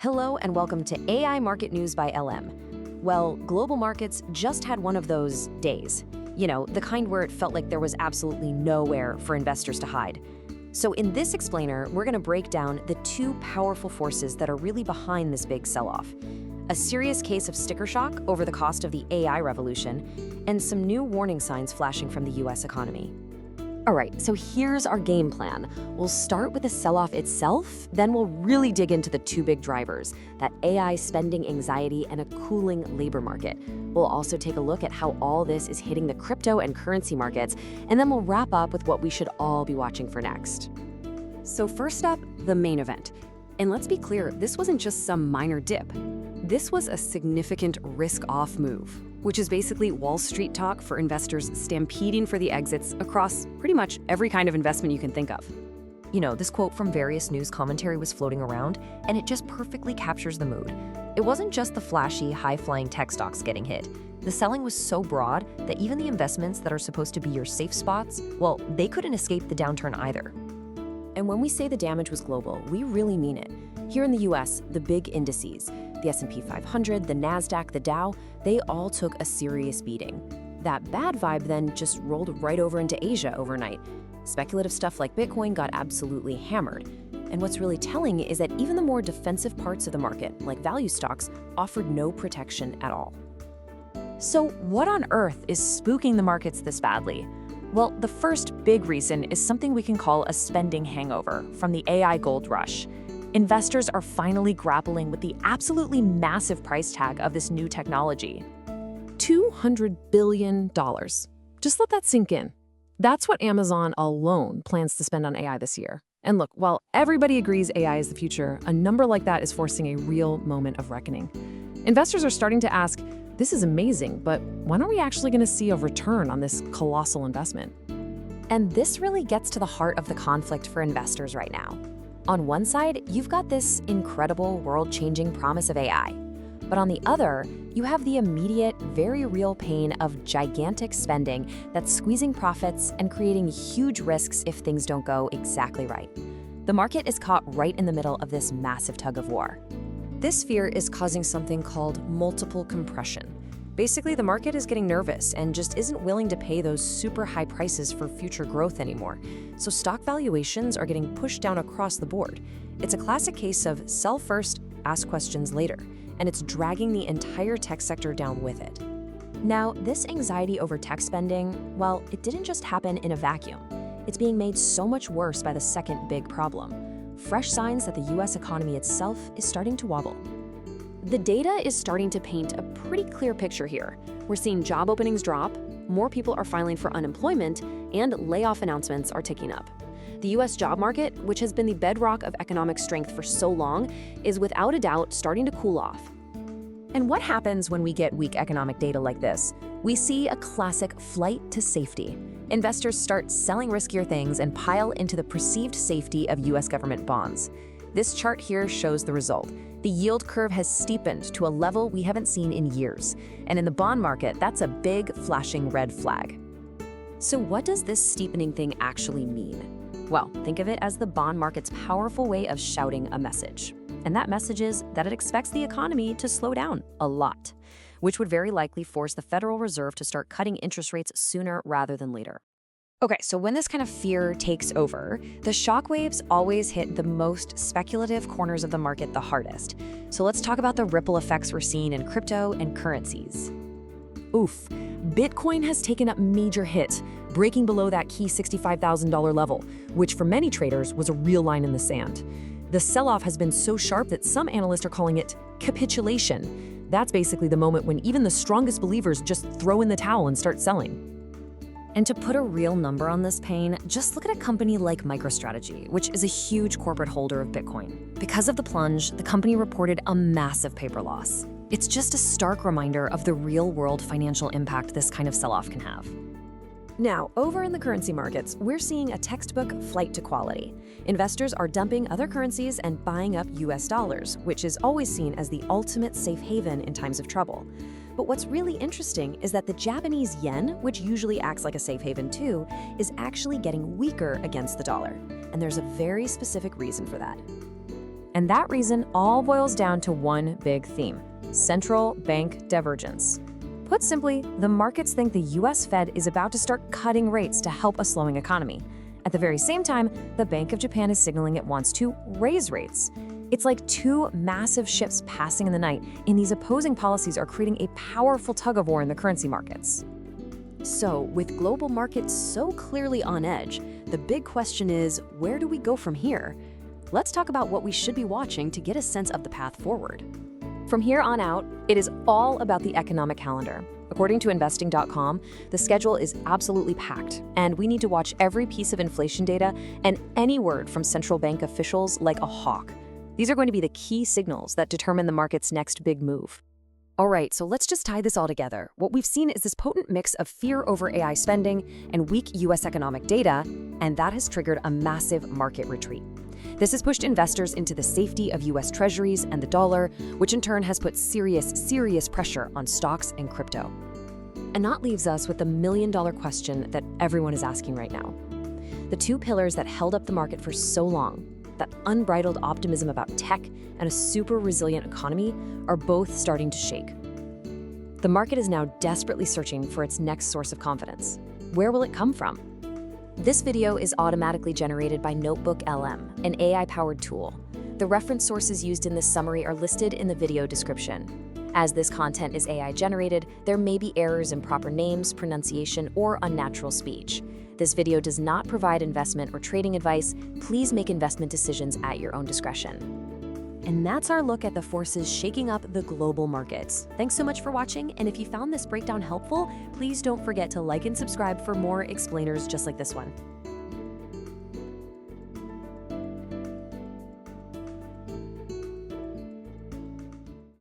Hello and welcome to AI Market News by LM. Well, global markets just had one of those days. You know, the kind where it felt like there was absolutely nowhere for investors to hide. So in this explainer, we're going to break down the two powerful forces that are really behind this big sell-off. A serious case of sticker shock over the cost of the AI revolution, and some new warning signs flashing from the US economy. All right, so here's our game plan. We'll start with the sell-off itself, then we'll really dig into the two big drivers, that AI spending anxiety and a cooling labor market. We'll also take a look at how all this is hitting the crypto and currency markets, and then we'll wrap up with what we should all be watching for next. So first up, the main event. And let's be clear, this wasn't just some minor dip. This was a significant risk-off move, which is basically Wall Street talk for investors stampeding for the exits across pretty much every kind of investment you can think of. You know, this quote from various news commentary was floating around, and it just perfectly captures the mood. It wasn't just the flashy, high-flying tech stocks getting hit. The selling was so broad that even the investments that are supposed to be your safe spots, well, they couldn't escape the downturn either. And when we say the damage was global, we really mean it. Here in the US, the big indices, the S&P 500, the NASDAQ, the Dow, they all took a serious beating. That bad vibe then just rolled right over into Asia overnight. Speculative stuff like Bitcoin got absolutely hammered. And what's really telling is that even the more defensive parts of the market, like value stocks, offered no protection at all. So what on earth is spooking the markets this badly? Well, the first big reason is something we can call a spending hangover from the AI gold rush. Investors are finally grappling with the absolutely massive price tag of this new technology. $200 billion. Just let that sink in. That's what Amazon alone plans to spend on AI this year. And look, while everybody agrees AI is the future, a number like that is forcing a real moment of reckoning. Investors are starting to ask, this is amazing, but when are we actually going to see a return on this colossal investment? And this really gets to the heart of the conflict for investors right now. On one side, you've got this incredible, world-changing promise of AI. But on the other, you have the immediate, very real pain of gigantic spending that's squeezing profits and creating huge risks if things don't go exactly right. The market is caught right in the middle of this massive tug of war. This fear is causing something called multiple compression. Basically, the market is getting nervous and just isn't willing to pay those super high prices for future growth anymore. So stock valuations are getting pushed down across the board. It's a classic case of sell first, ask questions later, and it's dragging the entire tech sector down with it. Now, this anxiety over tech spending, well, it didn't just happen in a vacuum. It's being made so much worse by the second big problem: fresh signs that the US economy itself is starting to wobble. The data is starting to paint a pretty clear picture here. We're seeing job openings drop, more people are filing for unemployment, and layoff announcements are ticking up. The US job market, which has been the bedrock of economic strength for so long, is without a doubt starting to cool off. And what happens when we get weak economic data like this? We see a classic flight to safety. Investors start selling riskier things and pile into the perceived safety of US government bonds. This chart here shows the result. The yield curve has steepened to a level we haven't seen in years. And in the bond market, that's a big, flashing red flag. So what does this steepening thing actually mean? Well, think of it as the bond market's powerful way of shouting a message. And that message is that it expects the economy to slow down a lot, which would very likely force the Federal Reserve to start cutting interest rates sooner rather than later. Okay, so when this kind of fear takes over, the shockwaves always hit the most speculative corners of the market the hardest. So let's talk about the ripple effects we're seeing in crypto and currencies. Oof, Bitcoin has taken a major hit, breaking below that key $65,000 level, which for many traders was a real line in the sand. The sell-off has been so sharp that some analysts are calling it capitulation. That's basically the moment when even the strongest believers just throw in the towel and start selling. And to put a real number on this pain, just look at a company like MicroStrategy, which is a huge corporate holder of Bitcoin. Because of the plunge, the company reported a massive paper loss. It's just a stark reminder of the real-world financial impact this kind of sell-off can have. Now, over in the currency markets, we're seeing a textbook flight to quality. Investors are dumping other currencies and buying up US dollars, which is always seen as the ultimate safe haven in times of trouble. But what's really interesting is that the Japanese yen, which usually acts like a safe haven too, is actually getting weaker against the dollar. And there's a very specific reason for that. And that reason all boils down to one big theme: central bank divergence. Put simply, the markets think the US Fed is about to start cutting rates to help a slowing economy. At the very same time, the Bank of Japan is signaling it wants to raise rates. It's like two massive ships passing in the night, and these opposing policies are creating a powerful tug-of-war in the currency markets. So, with global markets so clearly on edge, the big question is, where do we go from here? Let's talk about what we should be watching to get a sense of the path forward. From here on out, it is all about the economic calendar. According to investing.com, the schedule is absolutely packed, and we need to watch every piece of inflation data and any word from central bank officials like a hawk. These are going to be the key signals that determine the market's next big move. All right, so let's just tie this all together. What we've seen is this potent mix of fear over AI spending and weak US economic data, and that has triggered a massive market retreat. This has pushed investors into the safety of US treasuries and the dollar, which in turn has put serious pressure on stocks and crypto. And that leaves us with the million-dollar question that everyone is asking right now. The two pillars that held up the market for so long, that unbridled optimism about tech and a super resilient economy, are both starting to shake. The market is now desperately searching for its next source of confidence. Where will it come from? This video is automatically generated by NotebookLM, an AI-powered tool. The reference sources used in this summary are listed in the video description. As this content is AI-generated, there may be errors in proper names, pronunciation, or unnatural speech. This video does not provide investment or trading advice. Please make investment decisions at your own discretion. And that's our look at the forces shaking up the global markets. Thanks so much for watching, and if you found this breakdown helpful, please don't forget to like and subscribe for more explainers just like this one.